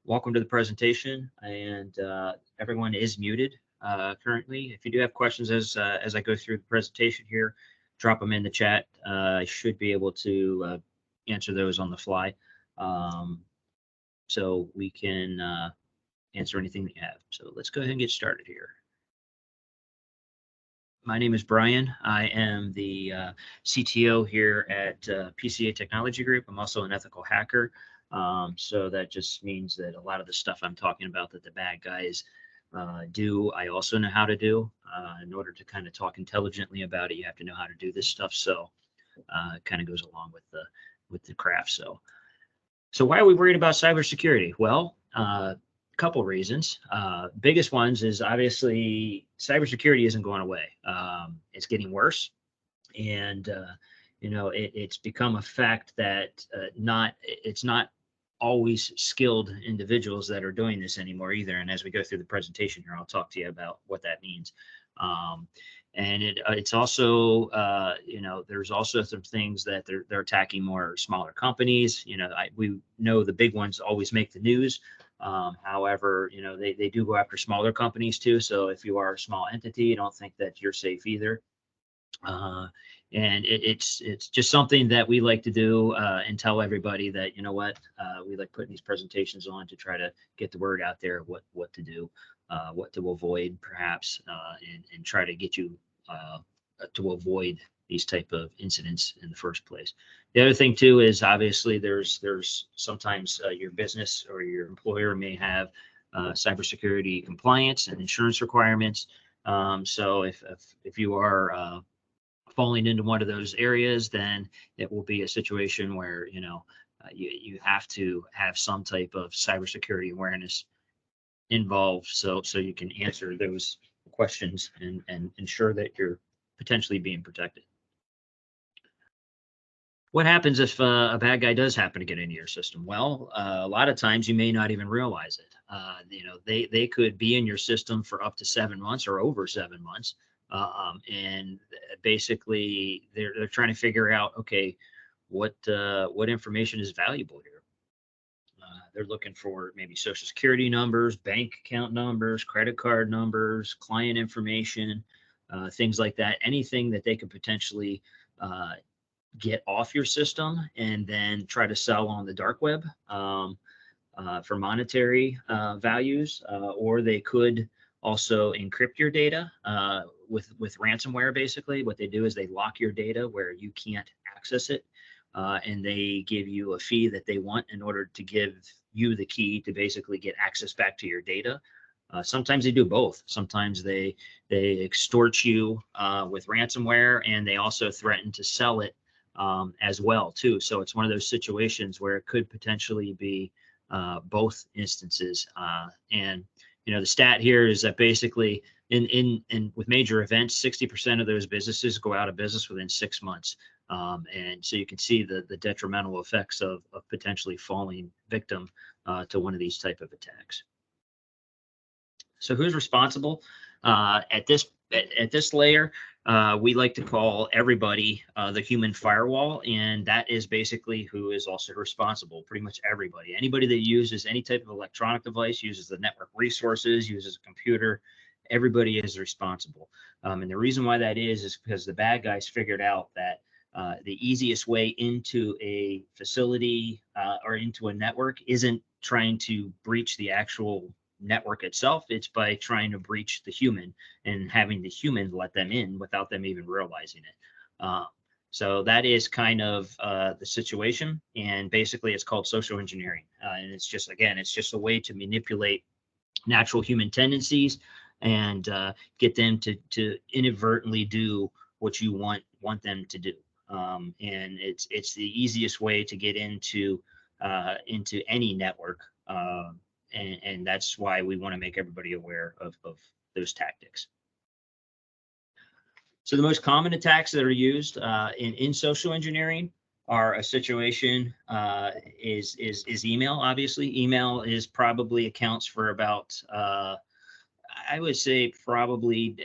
Welcome to the presentation, and everyone is muted currently. If you do have questions as I go through the presentation here, drop them in the chat. I should be able to answer those on the fly, so we can answer anything that you have. So let's go ahead and get started here. My name is Brian. I am the CTO here at PCA Technology Group. I'm also an ethical hacker. So that just means that a lot of the stuff I'm talking about that the bad guys do, I also know how to do. In order to kind of talk intelligently about it, you have to know how to do this stuff. So it kind of goes along with the craft. So why are we worried about cybersecurity? Well, couple reasons. Biggest ones is obviously cybersecurity isn't going away. It's getting worse, and it's become a fact that it's not always skilled individuals that are doing this anymore either. And as we go through the presentation here, I'll talk to you about what that means. And it's also there's also some things that they're attacking more smaller companies. We know the big ones always make the news. However, they do go after smaller companies too. So if you are a small entity, don't think that you're safe either. And it's just something that we like to do and tell everybody that, we like putting these presentations on to try to get the word out there, what to do, what to avoid perhaps, and try to get you to avoid these type of incidents in the first place. The other thing too is obviously there's sometimes your business or your employer may have cybersecurity compliance and insurance requirements. So if you are falling into one of those areas, then it will be a situation where you have to have some type of cybersecurity awareness involved, so you can answer those questions and ensure that you're potentially being protected. What happens if a bad guy does happen to get into your system? Well, a lot of times you may not even realize it. They could be in your system for up to 7 months or over 7 months. And basically they're trying to figure out, okay, what information is valuable here. They're looking for maybe social security numbers, bank account numbers, credit card numbers, client information, things like that. Anything that they could potentially get off your system and then try to sell on the dark web for monetary values, or they could also encrypt your data with ransomware. Basically, what they do is they lock your data where you can't access it, and they give you a fee that they want in order to give you the key to basically get access back to your data. Sometimes they do both. Sometimes they extort you with ransomware, and they also threaten to sell it as well too. So it's one of those situations where it could potentially be both instances. And the stat here is that basically in with major events, 60% of those businesses go out of business within 6 months. And so you can see the detrimental effects of potentially falling victim to one of these type of attacks. So who's responsible at this layer? We like to call everybody the human firewall, and that is basically who is also responsible. Pretty much everybody, anybody that uses any type of electronic device, uses the network resources, uses a computer, everybody is responsible. And the reason why that is because the bad guys figured out that the easiest way into a facility or into a network isn't trying to breach the actual network itself. It's by trying to breach the human and having the human let them in without them even realizing it. So that is kind of the situation. And basically it's called social engineering. And it's just a way to manipulate natural human tendencies and get them to inadvertently do what you want them to do. And it's the easiest way to get into any network. And that's why we want to make everybody aware of those tactics. So the most common attacks that are used in social engineering are a situation is email. Obviously, email is probably accounts for about I would say probably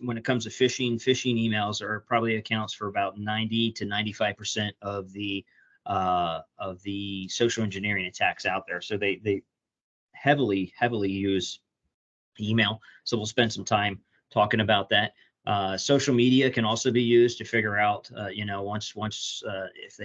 when it comes to phishing emails are probably accounts for about 90 to 95% of the social engineering attacks out there. So they heavily use email. So we'll spend some time talking about that. Social media can also be used to figure out, once if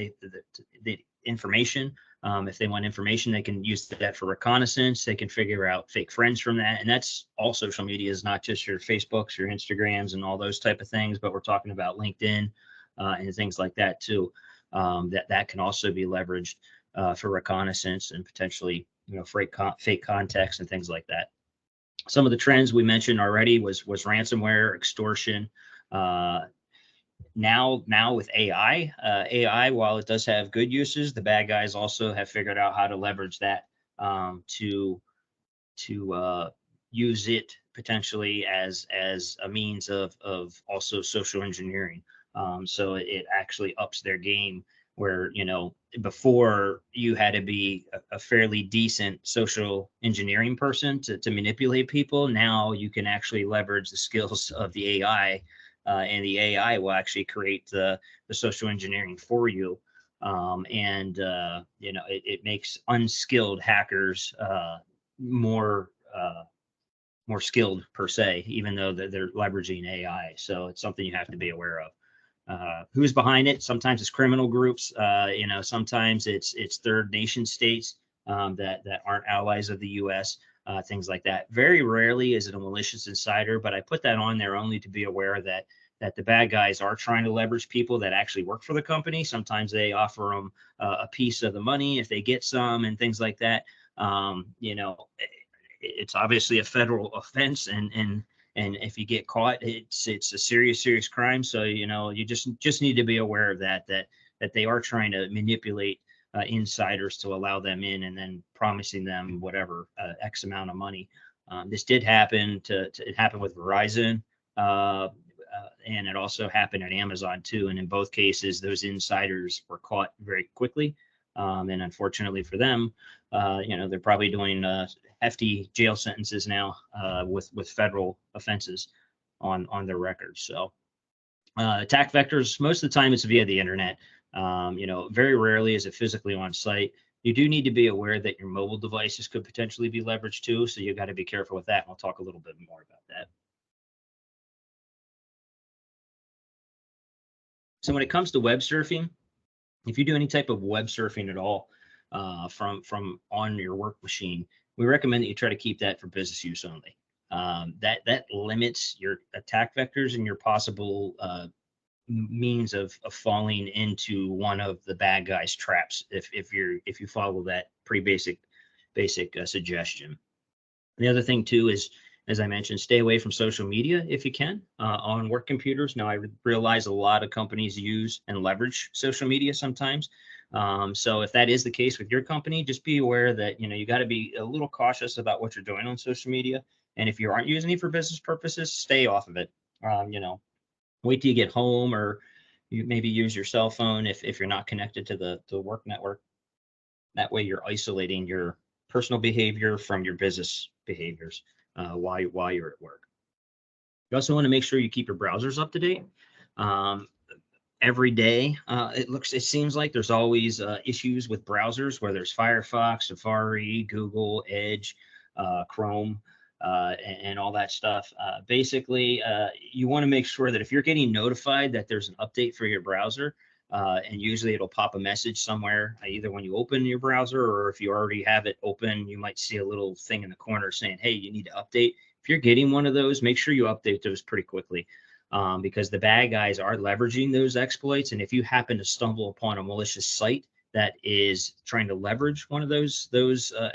the information, if they want information, they can use that for reconnaissance. They can figure out fake friends from that. And that's all social media, is not just your Facebooks, your Instagrams, and all those type of things, but we're talking about LinkedIn and things like that too. That can also be leveraged for reconnaissance and potentially, fake contacts and things like that. Some of the trends we mentioned already was ransomware, extortion. Now with AI, while it does have good uses, the bad guys also have figured out how to leverage that to use it potentially as a means of also social engineering. So it actually ups their game, where before you had to be a fairly decent social engineering person to manipulate people. Now you can actually leverage the skills of the AI, and the AI will actually create the social engineering for you. It makes unskilled hackers more more skilled per se, even though they're leveraging AI. So it's something you have to be aware of. Who's behind it? Sometimes it's criminal groups. Sometimes it's third nation states that aren't allies of the U.S. Things like that. Very rarely is it a malicious insider, but I put that on there only to be aware that the bad guys are trying to leverage people that actually work for the company. Sometimes they offer them a piece of the money if they get some, and things like that. It's obviously a federal offense, and if you get caught, it's a serious crime. So you just need to be aware of that they are trying to manipulate insiders to allow them in, and then promising them whatever X amount of money. This did happen it happened with Verizon, and it also happened at Amazon too. And in both cases, those insiders were caught very quickly. And unfortunately for them, they're probably doing hefty jail sentences now with federal offenses on their records. So attack vectors, most of the time it's via the internet. Very rarely is it physically on site. You do need to be aware that your mobile devices could potentially be leveraged too. So you've got to be careful with that. And we'll talk a little bit more about that. So when it comes to web surfing, if you do any type of web surfing at all from on your work machine, we recommend that you try to keep that for business use only. That limits your attack vectors and your possible means of falling into one of the bad guys' traps if you follow that pretty basic suggestion. The other thing too is, as I mentioned, stay away from social media if you can on work computers. Now, I realize a lot of companies use and leverage social media sometimes. So if that is the case with your company, just be aware that you got to be a little cautious about what you're doing on social media. And if you aren't using it for business purposes, stay off of it. Wait till you get home, or you maybe use your cell phone if you're not connected to the work network. That way, you're isolating your personal behavior from your business behaviors while you're at work. You also want to make sure you keep your browsers up to date. Every day, it seems like there's always issues with browsers, whether it's Firefox, Safari, Google, Edge, Chrome, and all that stuff. Basically, you want to make sure that if you're getting notified that there's an update for your browser, and usually it'll pop a message somewhere, either when you open your browser, or if you already have it open, you might see a little thing in the corner saying, hey, you need to update. If you're getting one of those, make sure you update those pretty quickly, because the bad guys are leveraging those exploits. And if you happen to stumble upon a malicious site that is trying to leverage one of those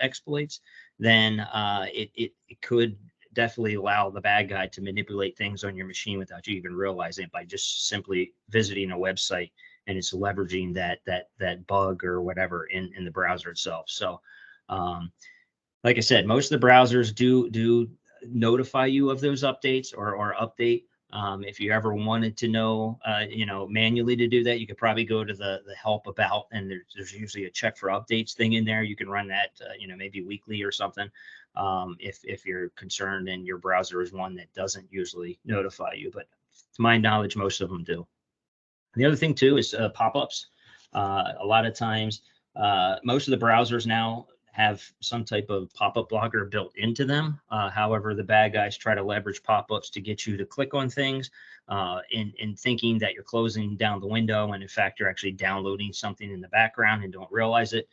exploits, then it could definitely allow the bad guy to manipulate things on your machine without you even realizing it, by just simply visiting a website and it's leveraging that bug or whatever in the browser itself. So like I said, most of the browsers do notify you of those updates or update. If you ever wanted to know, manually to do that, you could probably go to the help about, and there's usually a check for updates thing in there. You can run that, maybe weekly or something, if you're concerned and your browser is one that doesn't usually notify you. But to my knowledge, most of them do. The other thing too is pop-ups. A lot of times, most of the browsers now have some type of pop-up blocker built into them. However, the bad guys try to leverage pop-ups to get you to click on things in thinking that you're closing down the window, and in fact, you're actually downloading something in the background and don't realize it.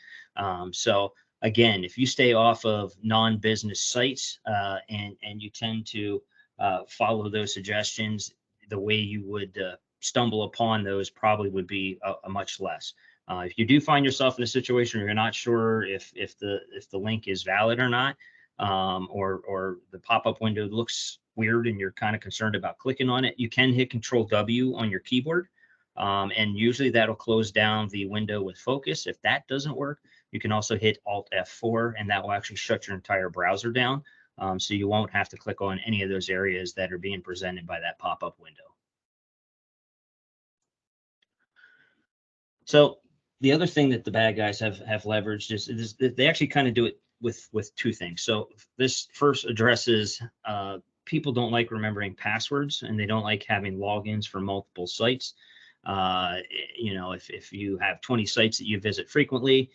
So again, if you stay off of non-business sites and you tend to follow those suggestions, the way you would stumble upon those probably would be a much less. If you do find yourself in a situation where you're not sure if the link is valid or not, or the pop-up window looks weird and you're kind of concerned about clicking on it, you can hit Control W on your keyboard, and usually that'll close down the window with focus. If that doesn't work, you can also hit Alt F4, and that will actually shut your entire browser down. So you won't have to click on any of those areas that are being presented by that pop-up window. So the other thing that the bad guys have leveraged is they actually kind of do it with two things. So this first addresses people don't like remembering passwords, and they don't like having logins for multiple sites. You know, if you have 20 sites that you visit frequently,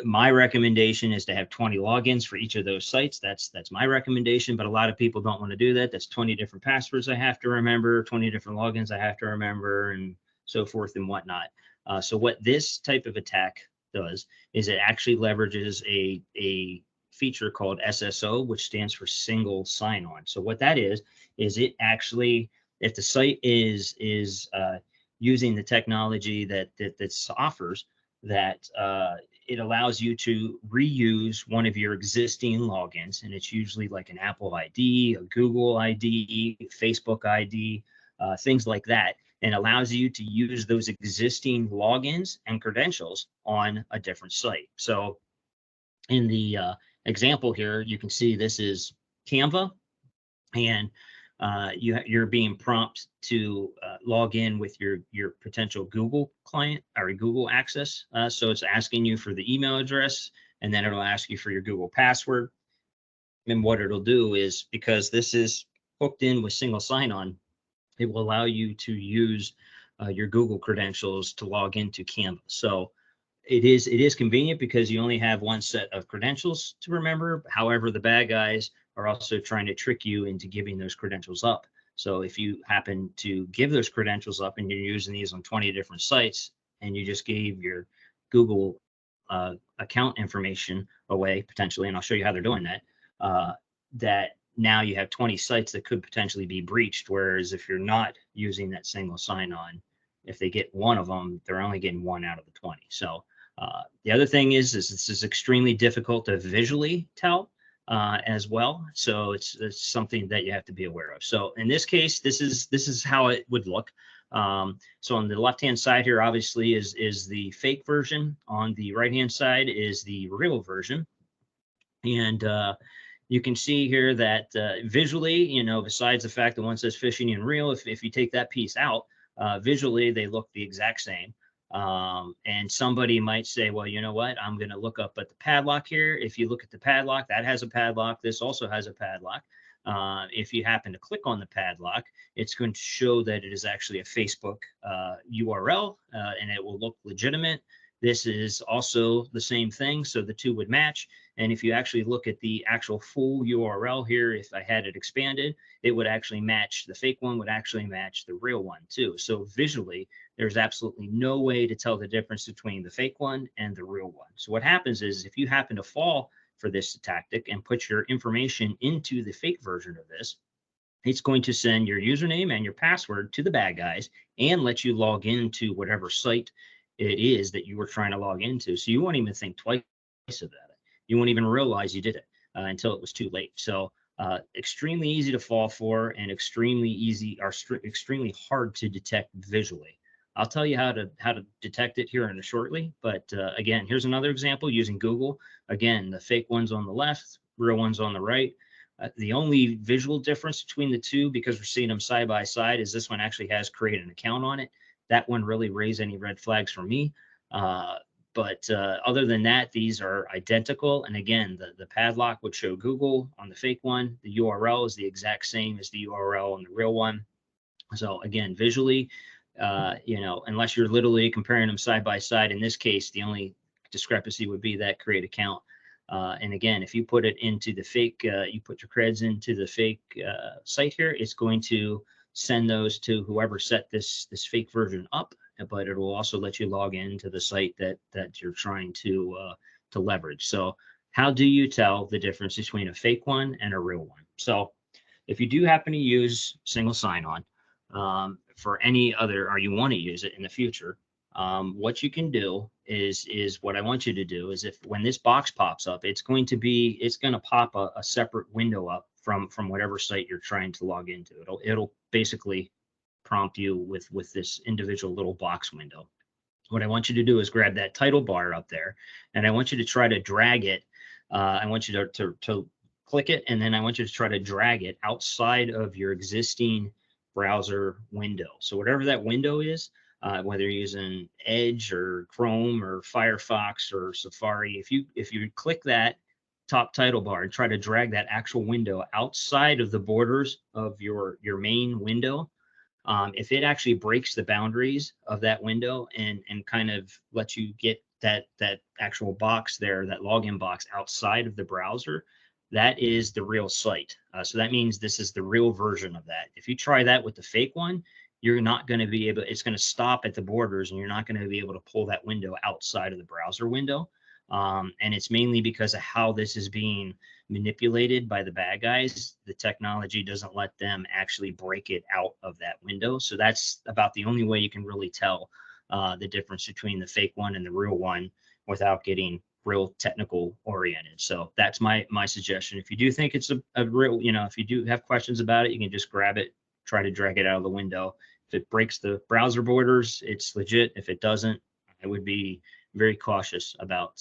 my recommendation is to have 20 logins for each of those sites. That's my recommendation, but a lot of people don't want to do that. That's 20 different passwords I have to remember, 20 different logins I have to remember, and so forth and whatnot. So what this type of attack does is it actually leverages a feature called SSO, which stands for single sign-on. So what that is it actually, if the site is using the technology that offers, that it allows you to reuse one of your existing logins, and it's usually like an Apple ID, a Google ID, Facebook ID, things like that, and allows you to use those existing logins and credentials on a different site. So in the example here, you can see this is Canva, and you're being prompted to log in with your potential Google client or Google access. So it's asking you for the email address, and then it'll ask you for your Google password. And what it'll do is, because this is hooked in with single sign-on, it will allow you to use your Google credentials to log into Canva. So it is convenient because you only have one set of credentials to remember. However, the bad guys are also trying to trick you into giving those credentials up. So if you happen to give those credentials up and you're using these on 20 different sites, and you just gave your Google account information away potentially, and I'll show you how they're doing that, that now you have 20 sites that could potentially be breached. Whereas if you're not using that single sign-on, if they get one of them, they're only getting one out of the 20. So the other thing is this is extremely difficult to visually tell as well. So it's something that you have to be aware of. So in this case, this is how it would look. So on the left-hand side here, obviously, is the fake version. On the right-hand side is the real version. And you can see here that visually, you know, besides the fact that one says phishing and real, if you take that piece out, visually, they look the exact same. And somebody might say, well, you know what, I'm going to look up at the padlock here. If you look at the padlock, that has a padlock. This also has a padlock. If you happen to click on the padlock, it's going to show that it is actually a Facebook URL, and it will look legitimate. This is also the same thing, so the two would match. And if you actually look at the actual full URL here, if I had it expanded, it would actually match, the fake one would actually match the real one too. So visually, there's absolutely no way to tell the difference between the fake one and the real one. So what happens is, if you happen to fall for this tactic and put your information into the fake version of this, it's going to send your username and your password to the bad guys and let you log into whatever site it is that you were trying to log into. So you won't even think twice about it. You won't even realize you did it until it was too late. So extremely easy to fall for, and extremely hard to detect visually. I'll tell you how to detect it here in a shortly. But again, here's another example using Google. Again, the fake one's on the left, real one's on the right. The only visual difference between the two, because we're seeing them side by side, is this one actually has created an account on it. That one really raised any red flags for me. But other than that, these are identical. And again, the padlock would show Google on the fake one. The URL is the exact same as the URL on the real one. So again, visually, you know, unless you're literally comparing them side by side, in this case, the only discrepancy would be that create account. And again, if you put it into the fake, you put your creds into the fake site here, it's going to send those to whoever set this fake version up. But it will also let you log into the site that you're trying to leverage. So how do you tell the difference between a fake one and a real one? So if you do happen to use single sign-on for any other, or you want to use it in the future, what you can do is what I want you to do is, if when this box pops up, it's going to pop a separate window up from whatever site you're trying to log into. It'll basically prompt you with this individual little box window. What I want you to do is grab that title bar up there, and I want you to try to drag it. I want you to click it, and then I want you to try to drag it outside of your existing browser window. So whatever that window is, whether you're using Edge or Chrome or Firefox or Safari, if you click that top title bar and try to drag that actual window outside of the borders of your main window, if it actually breaks the boundaries of that window and kind of lets you get that actual box there, that login box outside of the browser, that is the real site. So that means this is the real version of that. If you try that with the fake one, you're not going to be able, it's going to stop at the borders, and you're not going to be able to pull that window outside of the browser window. And it's mainly because of how this is being manipulated by the bad guys. The technology doesn't let them actually break it out of that window. So that's about the only way you can really tell the difference between the fake one and the real one without getting real technical oriented. So that's my suggestion. If you do think it's a real, if you do have questions about it, you can just grab it, try to drag it out of the window. If it breaks the browser borders, it's legit. If it doesn't, I would be very cautious about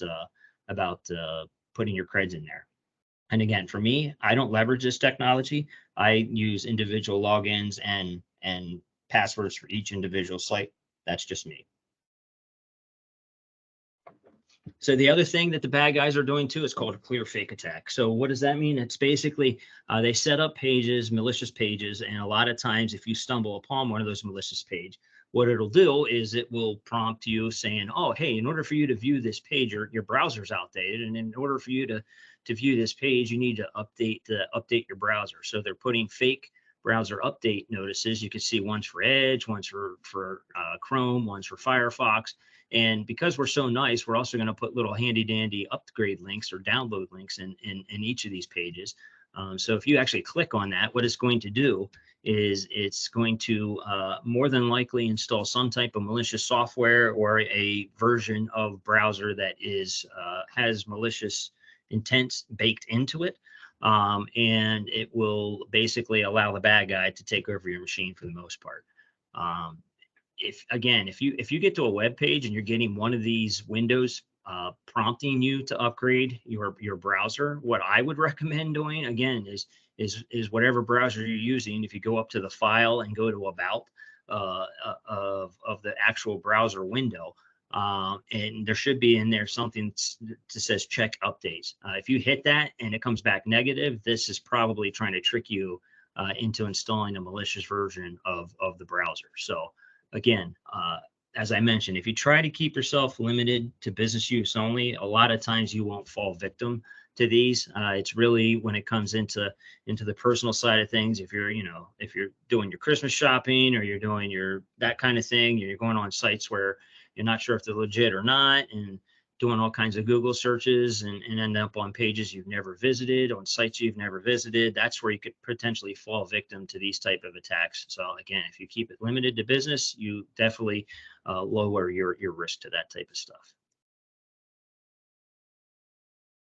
putting your creds in there. And again, for me, I don't leverage this technology. I use individual logins and passwords for each individual site. That's just me. So the other thing that the bad guys are doing too is called a clear fake attack. So what does that mean? It's basically they set up pages, malicious pages, and a lot of times if you stumble upon one of those malicious pages, what it'll do is it will prompt you saying, oh, hey, in order for you to view this page, your browser's outdated, and in order for you to view this page, you need to update your browser. So they're putting fake browser update notices. You can see one's for Edge, one's for Chrome, one's for Firefox. And because we're so nice, we're also going to put little handy dandy upgrade links or download links in each of these pages. So if you actually click on that, what it's going to do is it's going to more than likely install some type of malicious software or a version of browser that has malicious intent baked into it. And it will basically allow the bad guy to take over your machine for the most part. If you get to a web page and you're getting one of these windows prompting you to upgrade your browser, what I would recommend doing again is whatever browser you're using. If you go up to the file and go to about of the actual browser window, and there should be in there something that says check updates. If you hit that and it comes back negative, this is probably trying to trick you into installing a malicious version of the browser. So again, as I mentioned, if you try to keep yourself limited to business use only, a lot of times you won't fall victim to these. It's really when it comes into the personal side of things. If you're doing your Christmas shopping or you're doing that kind of thing, you're going on sites where you're not sure if they're legit or not, and doing all kinds of Google searches and end up on pages you've never visited, on sites you've never visited, that's where you could potentially fall victim to these type of attacks. So again, if you keep it limited to business, you definitely lower your risk to that type of stuff.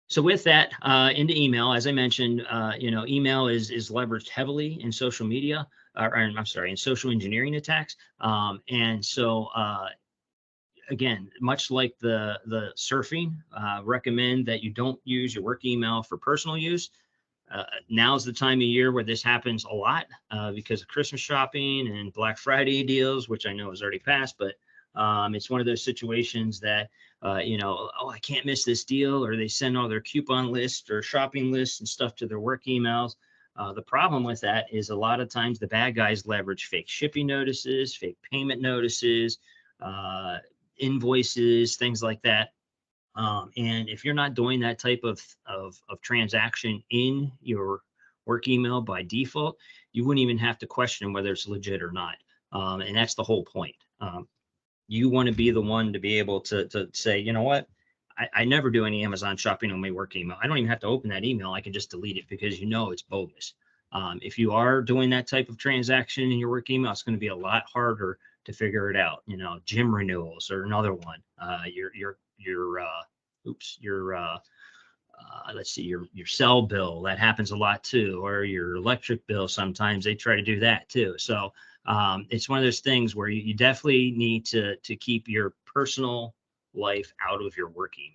So with that, into email, as I mentioned, email is leveraged heavily in social media, in social engineering attacks. And so again, much like the surfing, recommend that you don't use your work email for personal use. Now's the time of year where this happens a lot because of Christmas shopping and Black Friday deals, which I know is already passed, but it's one of those situations that, I can't miss this deal, or they send all their coupon lists or shopping lists and stuff to their work emails. The problem with that is a lot of times the bad guys leverage fake shipping notices, fake payment notices, invoices, things like that. And if you're not doing that type of transaction in your work email by default, you wouldn't even have to question whether it's legit or not. And that's the whole point. You want to be the one to be able to say, you know what, I never do any Amazon shopping on my work email. I don't even have to open that email. I can just delete it because you know it's bogus. If you are doing that type of transaction in your work email, it's going to be a lot harder to figure it out. You know, gym renewals or another one. Let's see, your cell bill, that happens a lot too, or your electric bill. Sometimes they try to do that too. So it's one of those things where you definitely need to keep your personal life out of your work email.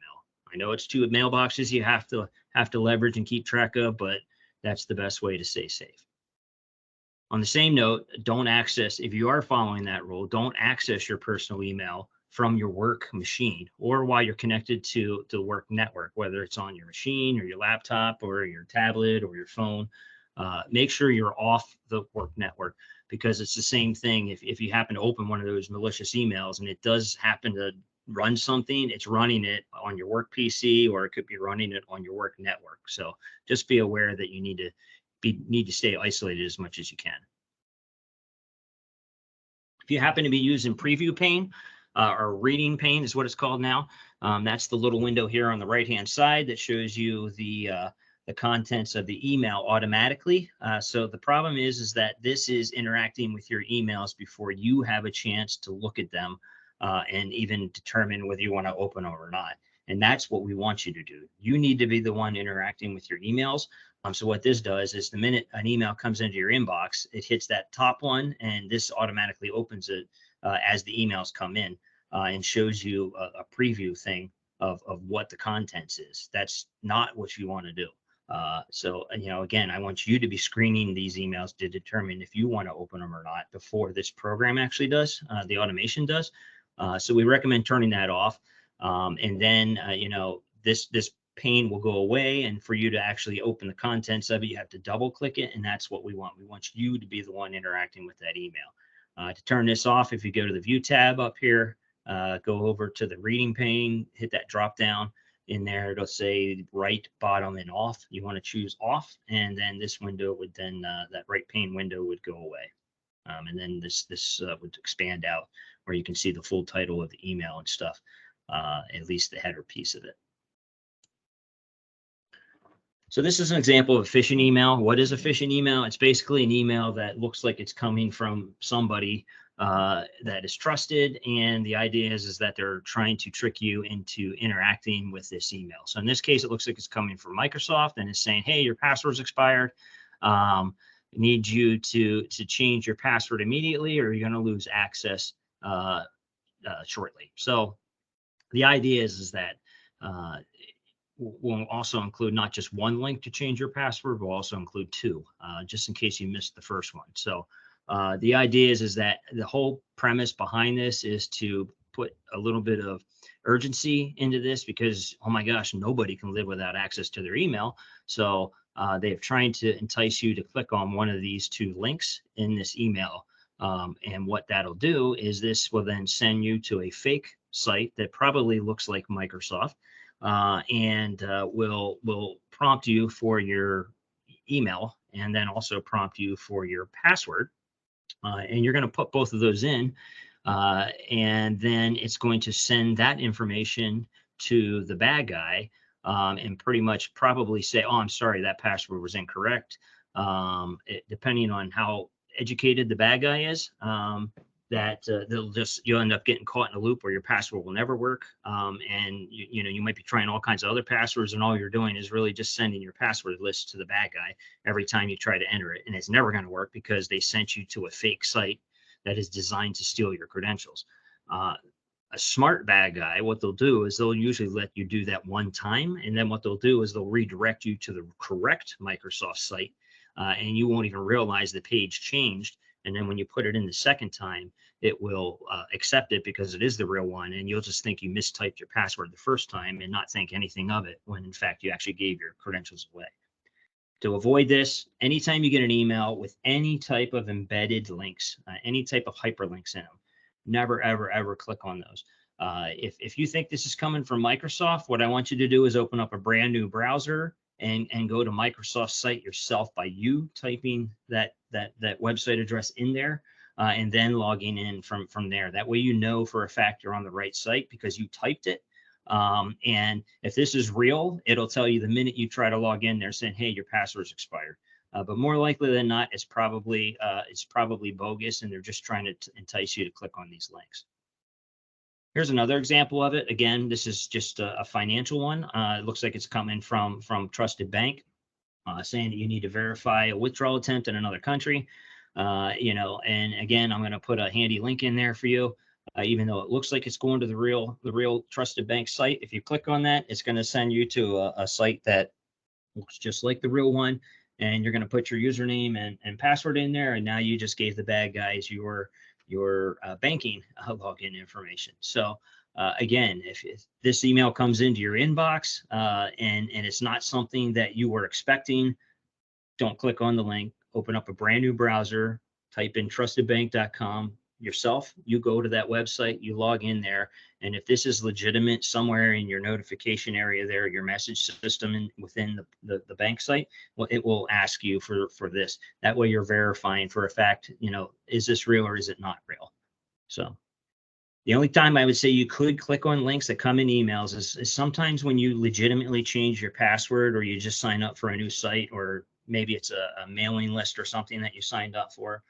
I know it's two mailboxes you have to leverage and keep track of, but that's the best way to stay safe. On the same note, don't access, if you are following that rule, don't access your personal email from your work machine or while you're connected to the work network, whether it's on your machine or your laptop or your tablet or your phone. Make sure you're off the work network, because it's the same thing. If you happen to open one of those malicious emails and it does happen to run something, it's running it on your work PC, or it could be running it on your work network. So just be aware that you need to stay isolated as much as you can. If you happen to be using preview pane, or reading pane is what it's called now, that's the little window here on the right hand side that shows you the contents of the email automatically. So the problem is that this is interacting with your emails before you have a chance to look at them and even determine whether you want to open them or not. And that's what we want you to do. You need to be the one interacting with your emails. So what this does is the minute an email comes into your inbox, it hits that top one, and this automatically opens it as the emails come in and shows you a preview thing of what the contents is. That's not what you want to do. So, you know, again, I want you to be screening these emails to determine if you want to open them or not before this program actually does, the automation does. So we recommend turning that off. And then, you know, this pane will go away, and for you to actually open the contents of it, you have to double click it, and that's what we want. We want you to be the one interacting with that email. To turn this off, if you go to the view tab up here, go over to the reading pane, hit that drop down. In there, it'll say right, bottom, and off. You want to choose off, and then this window would then, that right pane window would go away. And then this would expand out where you can see the full title of the email and stuff, at least the header piece of it. So this is an example of a phishing email. What is a phishing email? It's basically an email that looks like it's coming from somebody that is trusted, and the idea is that they're trying to trick you into interacting with this email. So in this case, it looks like it's coming from Microsoft, and it's saying, hey, your password's expired. Need you to change your password immediately, or you're going to lose access shortly. So the idea is that we'll also include not just one link to change your password, we'll also include two, just in case you missed the first one. So the idea is that the whole premise behind this is to put a little bit of urgency into this, because, oh my gosh, nobody can live without access to their email. So they're trying to entice you to click on one of these two links in this email. And what that'll do is this will then send you to a fake site that probably looks like Microsoft, and will prompt you for your email, and then also prompt you for your password. And you're going to put both of those in, and then it's going to send that information to the bad guy, and pretty much probably say, oh, I'm sorry, that password was incorrect. Depending on how educated the bad guy is, that you'll end up getting caught in a loop where your password will never work. And you might be trying all kinds of other passwords, and all you're doing is really just sending your password list to the bad guy every time you try to enter it. And it's never going to work because they sent you to a fake site that is designed to steal your credentials. A smart bad guy, what they'll do is they'll usually let you do that one time. And then what they'll do is they'll redirect you to the correct Microsoft site, and you won't even realize the page changed. And then when you put it in the second time, it will accept it because it is the real one. And you'll just think you mistyped your password the first time and not think anything of it, when in fact you actually gave your credentials away. To avoid this, anytime you get an email with any type of embedded links, any type of hyperlinks in them, never, ever, ever click on those. If you think this is coming from Microsoft, what I want you to do is open up a brand new browser and go to Microsoft's site yourself by you typing that website address in there, and then logging in from there. That way, you know for a fact you're on the right site because you typed it. And if this is real, it'll tell you the minute you try to log in there saying, hey, your password's expired. But more likely than not, it's probably bogus, and they're just trying to entice you to click on these links. Here's another example of it. Again, this is just a financial one. It looks like it's coming from Trusted Bank, saying that you need to verify a withdrawal attempt in another country. And again, I'm going to put a handy link in there for you. Even though it looks like it's going to the real Trusted Bank site, if you click on that, it's going to send you to a site that looks just like the real one, and you're going to put your username and password in there, and now you just gave the bad guys your banking login information. So again, if this email comes into your inbox and it's not something that you were expecting, don't click on the link. Open up a brand new browser, type in trustedbank.com yourself. You go to that website, you log in there, and if this is legitimate somewhere in your notification area there, your message system within the bank site, well, it will ask you for this. That way you're verifying for a fact, is this real or is it not real? So the only time I would say you could click on links that come in emails is sometimes when you legitimately change your password, or you just sign up for a new site, or maybe it's a mailing list or something that you signed up for.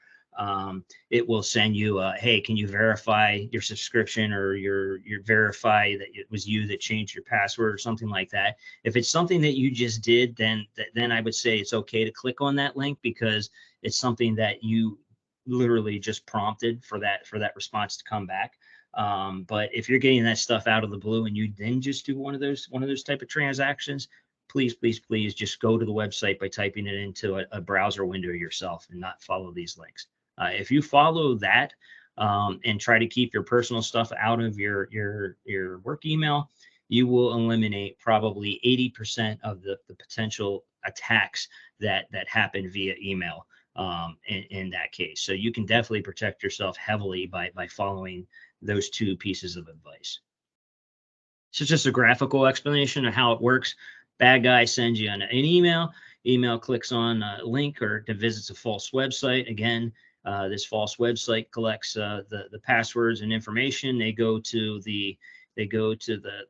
It will send you, hey, can you verify your subscription, or your verify that it was you that changed your password or something like that. If it's something that you just did, then I would say it's okay to click on that link, because it's something that you literally just prompted for that response to come back. But if you're getting that stuff out of the blue and you then just do one of those type of transactions, please just go to the website by typing it into a browser window yourself, and not follow these links. If you follow that and try to keep your personal stuff out of your work email, you will eliminate probably 80% of the potential attacks that happen via email in that case. So you can definitely protect yourself heavily by following those two pieces of advice. So it's just a graphical explanation of how it works. Bad guy sends you an email. Email clicks on a link or visits a false website. Again, this false website collects the passwords and information. They go to the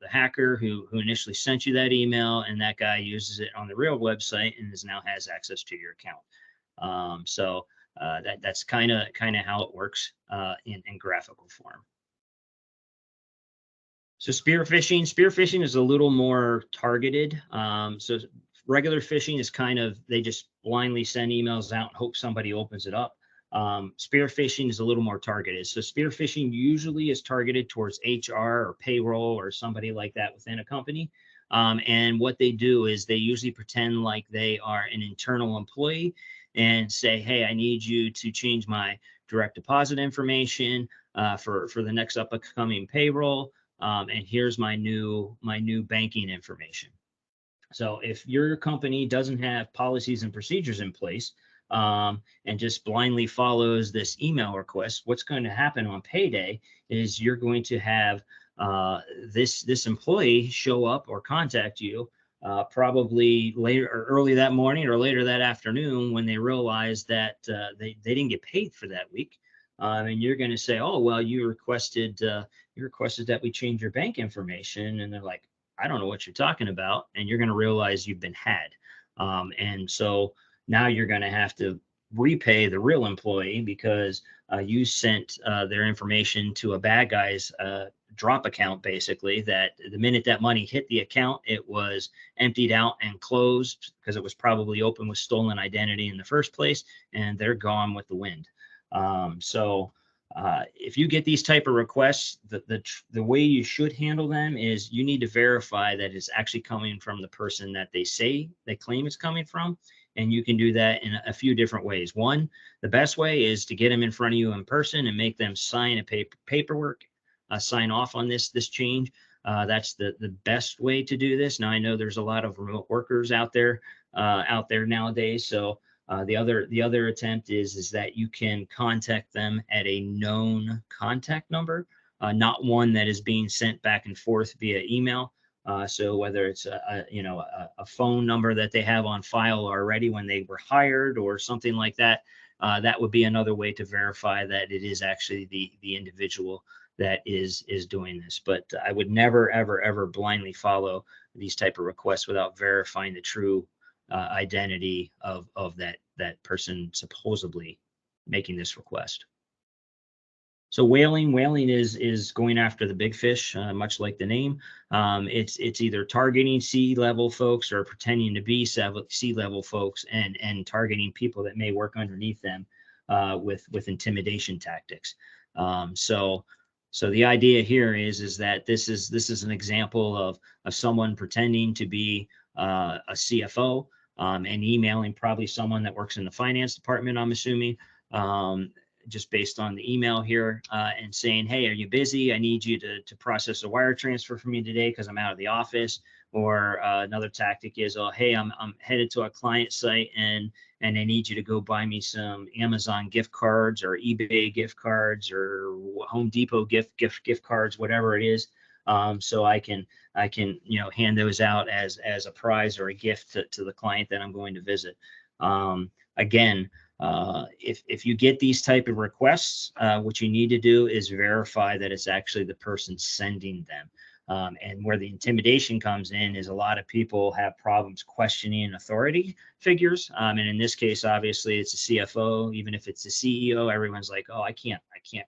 hacker who initially sent you that email, and that guy uses it on the real website and now has access to your account. So that's kind of how it works in graphical form. So spear phishing is a little more targeted. So regular phishing is they just blindly send emails out and hope somebody opens it up. Spear phishing is a little more targeted. So spear phishing usually is targeted towards HR or payroll or somebody like that within a company. And what they do is they usually pretend like they are an internal employee and say, hey, I need you to change my direct deposit information for the next upcoming payroll. And here's my new banking information. So if your company doesn't have policies and procedures in place, and just blindly follows this email request, what's going to happen on payday is you're going to have this employee show up or contact you probably later or early that morning or later that afternoon, when they realize that they didn't get paid for that week. And you're going to say, oh, well, you requested that we change your bank information. And they're like, I don't know what you're talking about. And you're going to realize you've been had. And so now you're going to have to repay the real employee because you sent their information to a bad guy's drop account, basically, that the minute that money hit the account, it was emptied out and closed because it was probably open with stolen identity in the first place, and they're gone with the wind. So if you get these type of requests, the way you should handle them is you need to verify that it's actually coming from the person that they claim it's coming from. And you can do that in a few different ways. One, the best way is to get them in front of you in person and make them sign a paperwork, sign off on this change. That's the best way to do this. Now, I know there's a lot of remote workers out there nowadays. So the other attempt is that you can contact them at a known contact number. not one that is being sent back and forth via email. So whether it's a phone number that they have on file already when they were hired or something like that, that would be another way to verify that it is actually the individual that is doing this. But I would never, ever, ever blindly follow these type of requests without verifying the true identity of that person supposedly making this request. So whaling is going after the big fish, much like the name. It's either targeting C-level folks or pretending to be C-level folks and targeting people that may work underneath them with intimidation tactics. So the idea here is that this is an example of someone pretending to be a CFO and emailing probably someone that works in the finance department, I'm assuming. Just based on the email here and saying, hey, are you busy? I need you to process a wire transfer for me today because I'm out of the office. Or another tactic is, oh, hey, I'm headed to a client site and I need you to go buy me some Amazon gift cards or eBay gift cards or Home Depot gift cards, whatever it is. So I can hand those out as a prize or a gift to the client that I'm going to visit. Again, if you get these type of requests, what you need to do is verify that it's actually the person sending them. And where the intimidation comes in is a lot of people have problems questioning authority figures. And in this case, obviously, it's a CFO. Even if it's a CEO, everyone's like, oh, I can't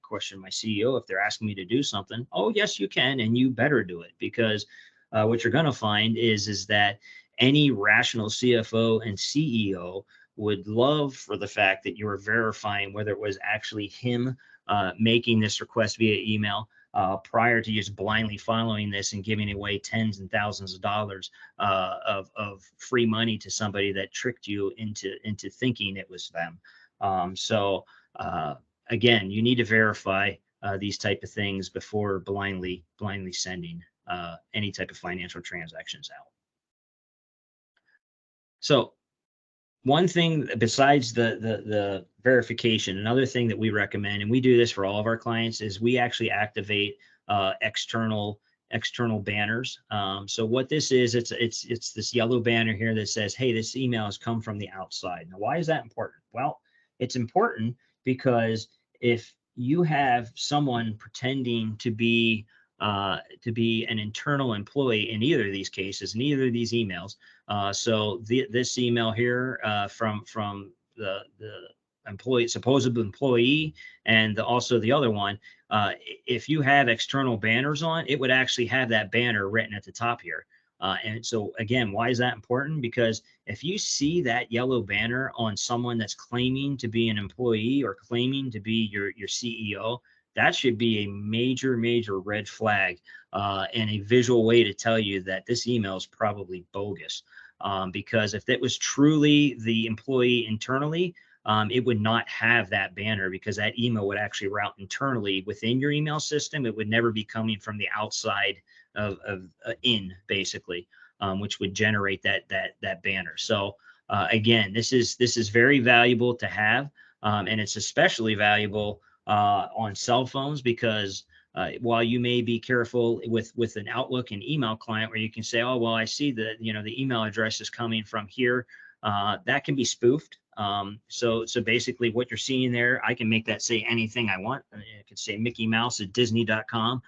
question my CEO if they're asking me to do something. Oh, yes, you can, and you better do it, because what you're going to find is that any rational CFO and CEO would love for the fact that you were verifying whether it was actually him making this request via email prior to just blindly following this and giving away tens and thousands of dollars of free money to somebody that tricked you into thinking it was them. So again, you need to verify these type of things before blindly sending any type of financial transactions out. So one thing besides the verification, another thing that we recommend, and we do this for all of our clients, is we actually activate external banners. So what this is, it's this yellow banner here that says, hey, this email has come from the outside. Now, why is that important? Well, it's important because if you have someone pretending to be an internal employee in either of these cases, in either of these emails. So this email here from the supposed employee, and also the other one, if you have external banners on, it would actually have that banner written at the top here. And so again, why is that important? Because if you see that yellow banner on someone that's claiming to be an employee or claiming to be your CEO, that should be a major red flag and a visual way to tell you that this email is probably bogus. Because if it was truly the employee internally, it would not have that banner, because that email would actually route internally within your email system. It would never be coming from the outside of in, basically, which would generate that banner. So again, this is very valuable to have, and it's especially valuable on cell phones, because while you may be careful with an Outlook and email client where you can say, oh, well, I see that, the email address is coming from here, that can be spoofed. So basically what you're seeing there, I can make that say anything I want. I could say Mickey Mouse at Disney.com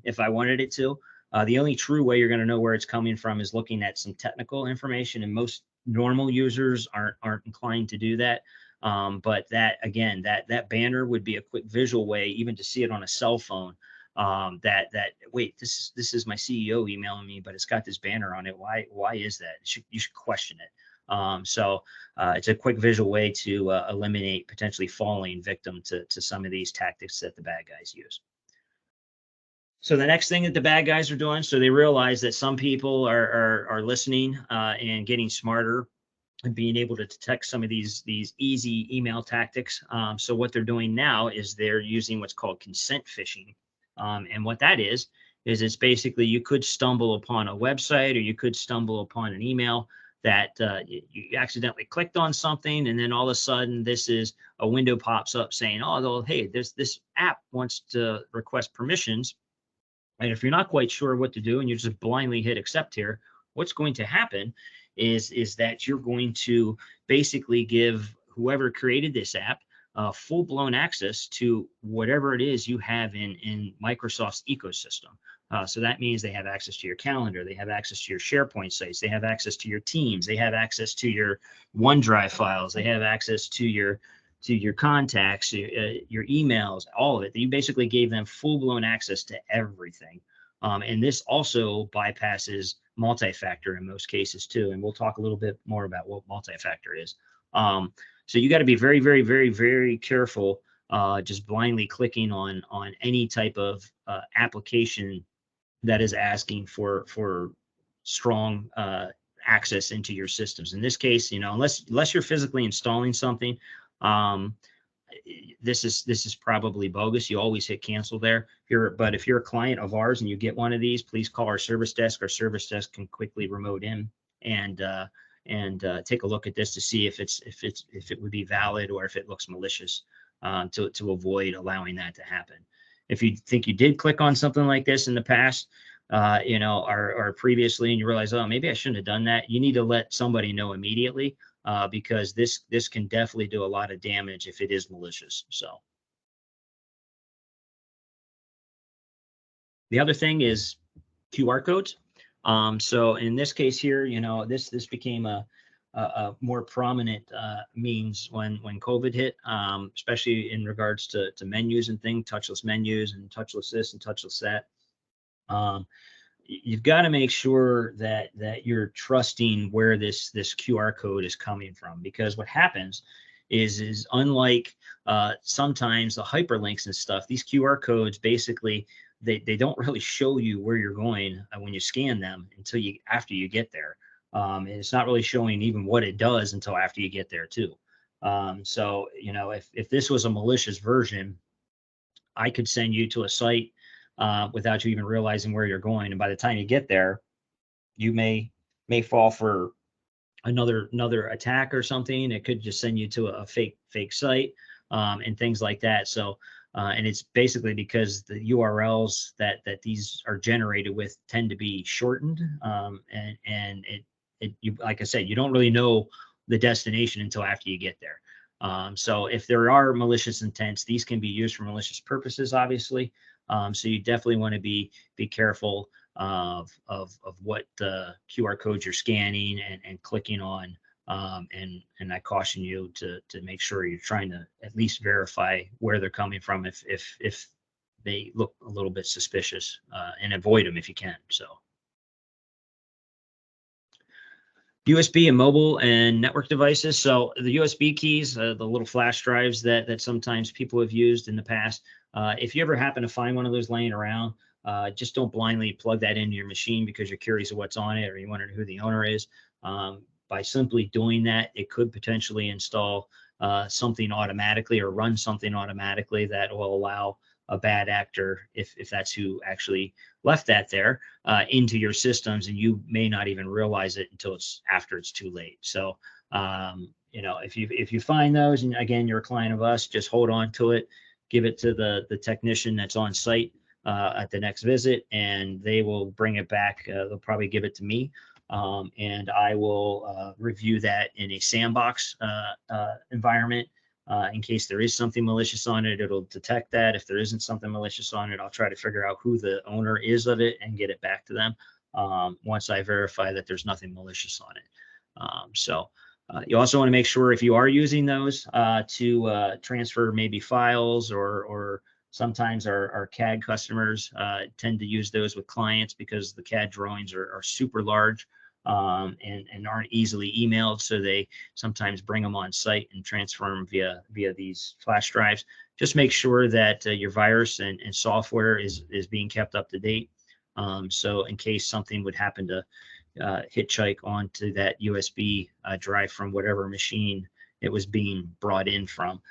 if I wanted it to. The only true way you're going to know where it's coming from is looking at some technical information, and most normal users aren't inclined to do that. But that, again, that banner would be a quick visual way, even to see it on a cell phone, that wait, this is my CEO emailing me, but it's got this banner on it. Why is that? You should question it. So it's a quick visual way to eliminate potentially falling victim to some of these tactics that the bad guys use. So the next thing that the bad guys are doing, so they realize that some people are listening and getting smarter and being able to detect some of these easy email tactics. So what they're doing now is they're using what's called consent phishing. And what that is it's basically, you could stumble upon a website or you could stumble upon an email that you accidentally clicked on something, and then all of a sudden a window pops up saying, oh, well, hey, this app wants to request permissions. And if you're not quite sure what to do and you just blindly hit accept here, what's going to happen is that you're going to basically give whoever created this app full-blown access to whatever it is you have in Microsoft's ecosystem. So that means they have access to your calendar, they have access to your SharePoint sites, they have access to your Teams, they have access to your OneDrive files, they have access to your contacts, your emails, all of it. You basically gave them full-blown access to everything. And this also bypasses multi-factor in most cases too. And we'll talk a little bit more about what multi-factor is. So you got to be very, very, very, very careful just blindly clicking on any type of application that is asking for strong access into your systems. In this case, unless you're physically installing something, this is probably bogus. You always hit cancel there. But if you're a client of ours and you get one of these, please call our service desk. Our service desk can quickly remote in and take a look at this to see if it would be valid or if it looks malicious, to avoid allowing that to happen. If you think you did click on something like this in the past, or previously, and you realize, oh, maybe I shouldn't have done that, you need to let somebody know immediately, because this can definitely do a lot of damage if it is malicious. So the other thing is QR codes. So in this case here, this became a more prominent means when COVID hit, especially in regards to menus and things, touchless menus and touchless this and touchless that. You've got to make sure that you're trusting where this QR code is coming from, because what happens is unlike sometimes the hyperlinks and stuff, these QR codes basically they don't really show you where you're going when you scan them until after you get there. And it's not really showing even what it does until after you get there too. So if this was a malicious version, I could send you to a site without you even realizing where you're going, and by the time you get there, you may fall for another attack or something. It could just send you to a fake site, and things like that. So and it's basically because the URLs that these are generated with tend to be shortened, and you, like I said, you don't really know the destination until after you get there. So if there are malicious intents, these can be used for malicious purposes, obviously. So you definitely want to be careful of what QR codes you're scanning and clicking on. And I caution you to make sure you're trying to at least verify where they're coming from if they look a little bit suspicious, and avoid them if you can. So USB and mobile and network devices. So the USB keys, the little flash drives that sometimes people have used in the past. If you ever happen to find one of those laying around, just don't blindly plug that into your machine because you're curious of what's on it or you wonder who the owner is. By simply doing that, it could potentially install something automatically or run something automatically that will allow a bad actor, if that's who actually left that there, into your systems, and you may not even realize it until it's after it's too late. So if you find those, and again, you're a client of us, just hold on to it, give it to the technician that's on site at the next visit, and they will bring it back. They'll probably give it to me, and I will review that in a sandbox environment. In case there is something malicious on it, it'll detect that. If there isn't something malicious on it, I'll try to figure out who the owner is of it and get it back to them once I verify that there's nothing malicious on it. You also want to make sure if you are using those to transfer maybe files, or sometimes our CAD customers tend to use those with clients because the CAD drawings are super large. And aren't easily emailed, so they sometimes bring them on site and transfer them via these flash drives. Just make sure that your virus and software is being kept up to date. So in case something would happen to hitchhike onto that USB drive from whatever machine it was being brought in from,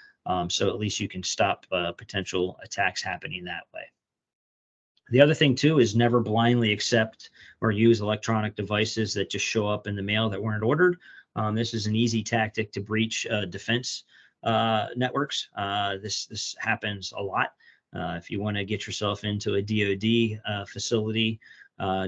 so at least you can stop potential attacks happening that way. The other thing too is never blindly accept or use electronic devices that just show up in the mail that weren't ordered. This is an easy tactic to breach defense networks. This happens a lot. If you want to get yourself into a DoD facility,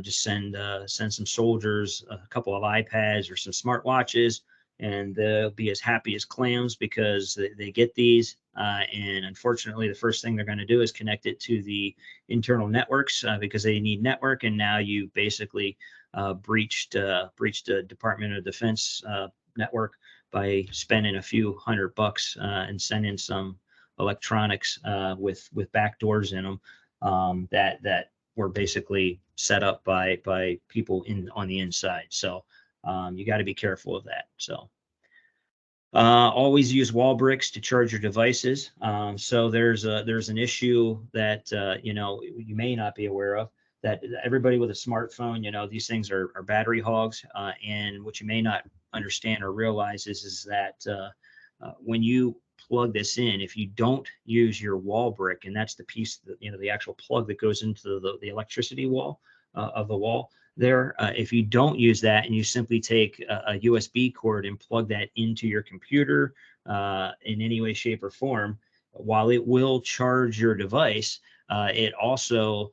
just send some soldiers a couple of iPads or some smartwatches, and they'll be as happy as clams because they get these. And unfortunately, the first thing they're going to do is connect it to the internal networks because they need network. And now you basically breached a Department of Defense network by spending a few $100 and sending some electronics with back doors in them that were basically set up by people on the inside. So you got to be careful of that. So always use wall bricks to charge your devices. So there's an issue that you may not be aware of, that everybody with a smartphone, these things are battery hogs. And what you may not understand or realize is that when you plug this in, if you don't use your wall brick, and that's the piece that, the actual plug that goes into the electricity wall of the wall there, if you don't use that and you simply take a USB cord and plug that into your computer in any way, shape, or form, while it will charge your device, it also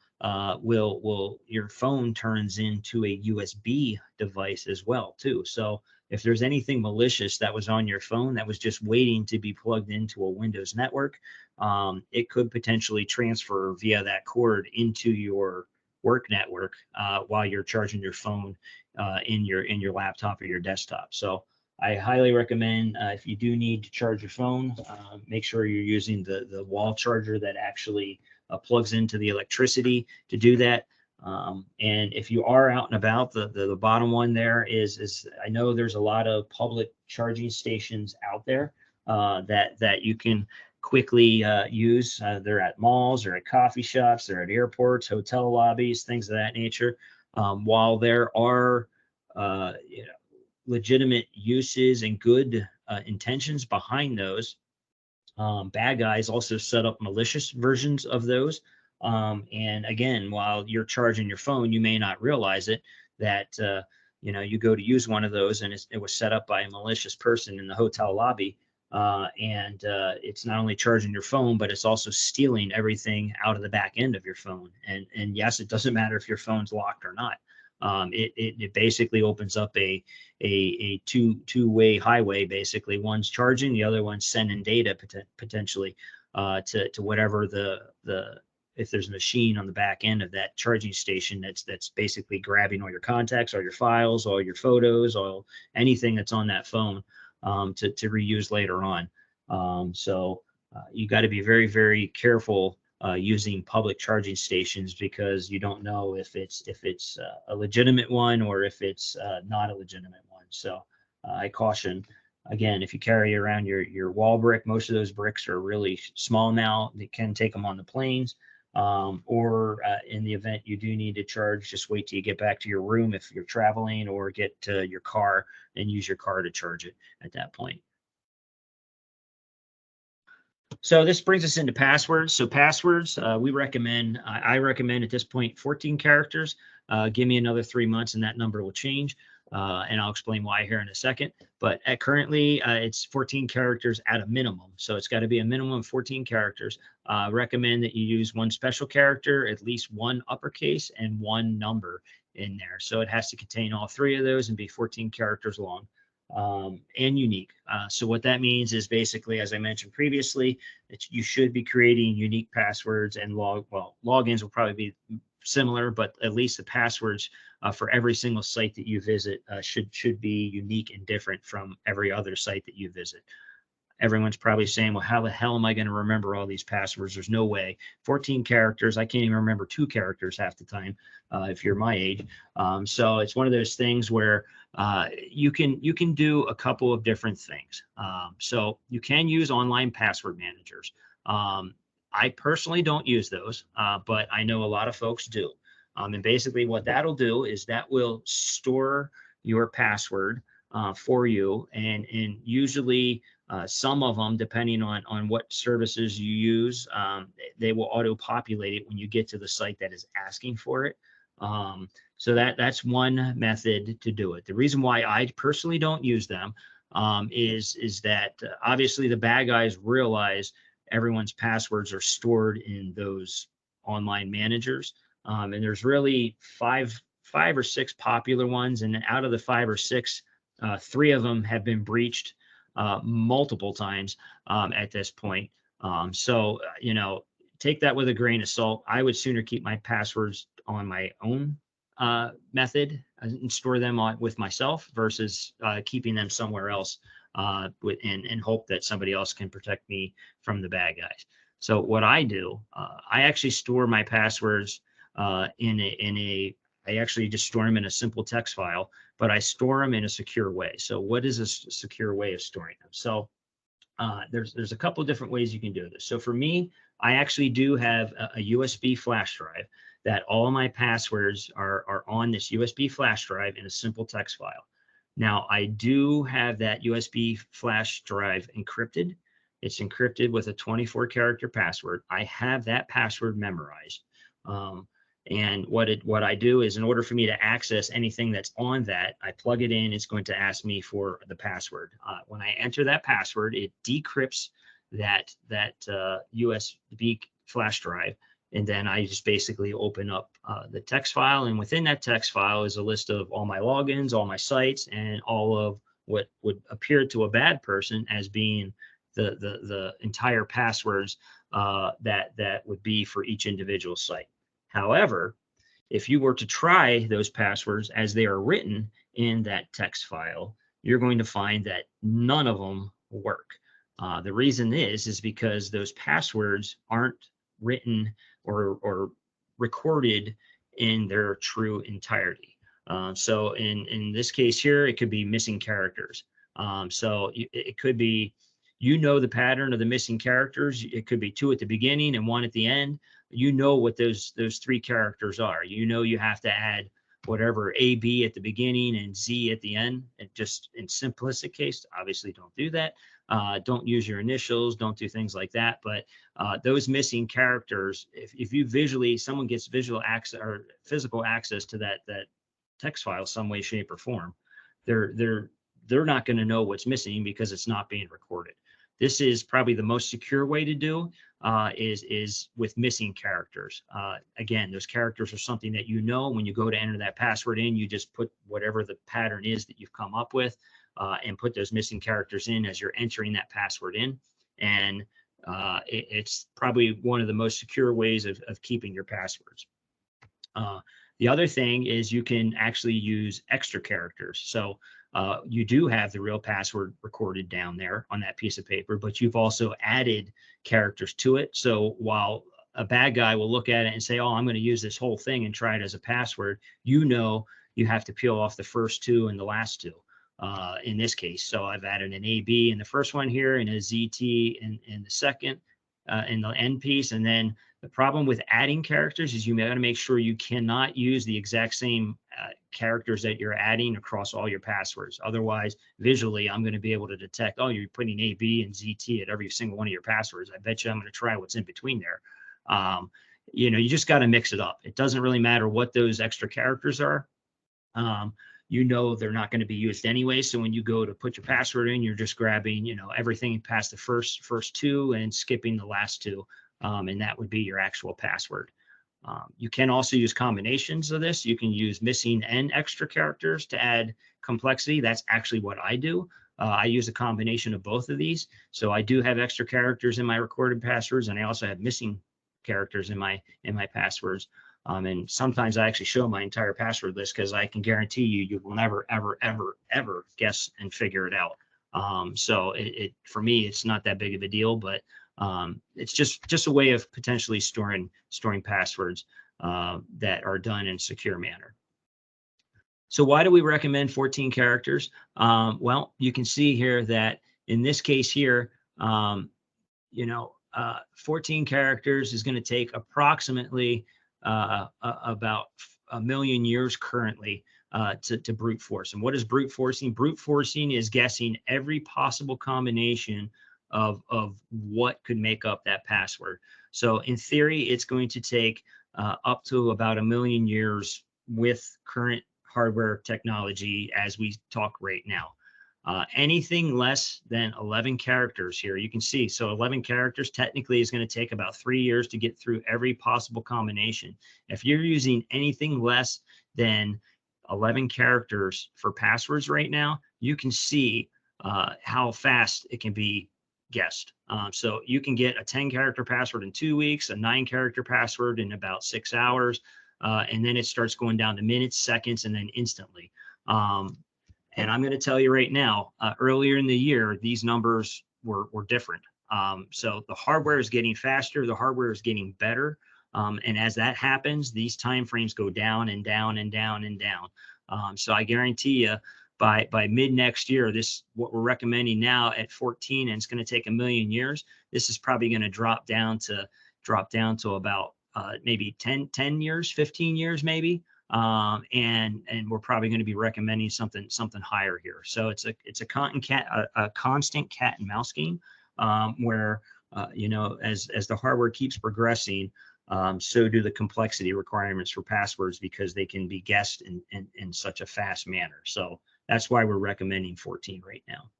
will your phone turns into a USB device as well too. So if there's anything malicious that was on your phone that was just waiting to be plugged into a Windows network, it could potentially transfer via that cord into your work network while you're charging your phone in your laptop or your desktop. So I highly recommend if you do need to charge your phone, make sure you're using the wall charger that actually plugs into the electricity to do that. And if you are out and about, the bottom one there is I know there's a lot of public charging stations out there that you can quickly use. They're at malls, they're at coffee shops, they're at airports, hotel lobbies, things of that nature. While there are legitimate uses and good intentions behind those, bad guys also set up malicious versions of those. And again, while you're charging your phone, you may not realize it, that you go to use one of those and it was set up by a malicious person in the hotel lobby. And it's not only charging your phone, but it's also stealing everything out of the back end of your phone. And yes, it doesn't matter if your phone's locked or not. It basically opens up a two-way highway. Basically, one's charging, the other one's sending data potentially to whatever if there's a machine on the back end of that charging station that's basically grabbing all your contacts, all your files, all your photos, all anything that's on that phone to reuse later on. So you got to be very, very careful using public charging stations, because you don't know if it's a legitimate one or if it's not a legitimate one. So I caution, again, if you carry around your wall brick, most of those bricks are really small now. You can take them on the planes, or in the event you do need to charge, just wait till you get back to your room if you're traveling, or get to your car and use your car to charge it at that point. So this brings us into passwords. So passwords, I recommend at this point 14 characters. Give me another 3 months and that number will change. And I'll explain why here in a second. But currently, it's 14 characters at a minimum. So it's got to be a minimum of 14 characters. Recommend that you use one special character, at least one uppercase, and one number in there. So it has to contain all three of those and be 14 characters long. And unique. So what that means is basically, as I mentioned previously, that you should be creating unique passwords and logins will probably be similar, but at least the passwords for every single site that you visit should be unique and different from every other site that you visit. Everyone's probably saying, well, how the hell am I going to remember all these passwords? There's no way. 14 characters. I can't even remember 2 characters half the time if you're my age. So it's one of those things where you can do a couple of different things. So you can use online password managers. I personally don't use those, but I know a lot of folks do. And basically what that'll do is that will store your password for you. And usually some of them, depending on what services you use, they will auto-populate it when you get to the site that is asking for it. So that's one method to do it. The reason why I personally don't use them is that obviously the bad guys realize everyone's passwords are stored in those online managers. And there's really five or six popular ones. And out of the five or six, three of them have been breached multiple times at this point. So, take that with a grain of salt. I would sooner keep my passwords on my own method and store them with myself versus keeping them somewhere else and hope that somebody else can protect me from the bad guys. So what I do, I actually store my passwords I actually just store them in a simple text file, but I store them in a secure way. So what is a secure way of storing them? So there's a couple of different ways you can do this. So for me, I actually do have a USB flash drive that all of my passwords are on this USB flash drive in a simple text file. Now, I do have that USB flash drive encrypted. It's encrypted with a 24-character password. I have that password memorized. And what I do is, in order for me to access anything that's on that, I plug it in. It's going to ask me for the password. When I enter that password, it decrypts that USB flash drive, and then I just basically open up the text file. And within that text file is a list of all my logins, all my sites, and all of what would appear to a bad person as being the entire passwords that would be for each individual site. However, if you were to try those passwords as they are written in that text file, you're going to find that none of them work. The reason is because those passwords aren't written or recorded in their true entirety. So in this case here, it could be missing characters. So it could be, the pattern of the missing characters. It could be 2 at the beginning and 1 at the end. What those 3 characters are. You have to add whatever AB at the beginning and Z at the end. And just in simplistic case, obviously don't do that. Don't use your initials. Don't do things like that. But those missing characters, if someone gets visual access or physical access to that text file some way, shape, or form, they're not going to know what's missing because it's not being recorded. This is probably the most secure way to do is with missing characters. Again, those characters are something that when you go to enter that password in, you just put whatever the pattern is that you've come up with and put those missing characters in as you're entering that password in. And it's probably one of the most secure ways of keeping your passwords. The other thing is you can actually use extra characters. So you do have the real password recorded down there on that piece of paper, but you've also added characters to it. So while a bad guy will look at it and say, oh, I'm going to use this whole thing and try it as a password, you have to peel off the first 2 and the last 2 in this case. So I've added an AB in the first one here and a ZT in the second, in the end piece. And then the problem with adding characters is you got to make sure you cannot use the exact same characters that you're adding across all your passwords. Otherwise, visually, I'm going to be able to detect, oh, you're putting A, B, and ZT at every single one of your passwords. I bet you I'm going to try what's in between there. You just got to mix it up. It doesn't really matter what those extra characters are. They're not going to be used anyway. So when you go to put your password in, you're just grabbing, everything past the first 2 and skipping the last 2. And that would be your actual password. You can also use combinations of this. You can use missing and extra characters to add complexity. That's actually what I do. I use a combination of both of these. So I do have extra characters in my recorded passwords, and I also have missing characters in my passwords. And sometimes I actually show my entire password list because I can guarantee you will never, ever, ever, ever guess and figure it out. So for me, it's not that big of a deal, but it's just a way of potentially storing passwords that are done in a secure manner. So why do we recommend 14 characters? Well, you can see here that in this case here, 14 characters is going to take approximately about 1 million years currently to brute force. And what is brute forcing? Brute forcing is guessing every possible combination of what could make up that password. So in theory, it's going to take up to about 1,000,000 years with current hardware technology as we talk right now. Anything less than 11 characters here, you can see. So 11 characters technically is going to take about 3 years to get through every possible combination. If you're using anything less than 11 characters for passwords right now, you can see how fast it can be guessed. So you can get a 10-character password in 2 weeks, a 9-character password in about 6 hours, and then it starts going down to minutes, seconds, and then instantly. And I'm going to tell you right now, earlier in the year, these numbers were different. So the hardware is getting faster, the hardware is getting better. And as that happens, these timeframes go down and down and down and down. So I guarantee you, by mid next year, this what we're recommending now at 14, and it's going to take 1,000,000 years. This is probably going to drop down to about maybe 10 years, 15 years, maybe. And we're probably going to be recommending something higher here. So it's a constant cat and mouse game, where as the hardware keeps progressing, so do the complexity requirements for passwords, because they can be guessed in such a fast manner. So that's why we're recommending 14 right now.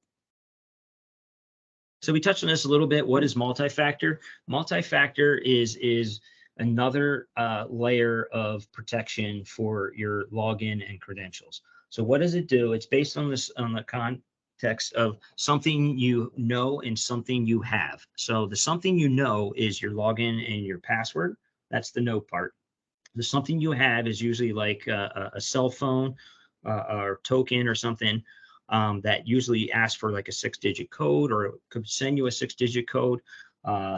So we touched on this a little bit. What is multi-factor? Multi-factor is another layer of protection for your login and credentials. So what does it do? It's based on the context of something you know and something you have. So the something you know is your login and your password. That's the know part. The something you have is usually like a cell phone or token or something that usually asks for like a 6-digit code, or it could send you a 6-digit code.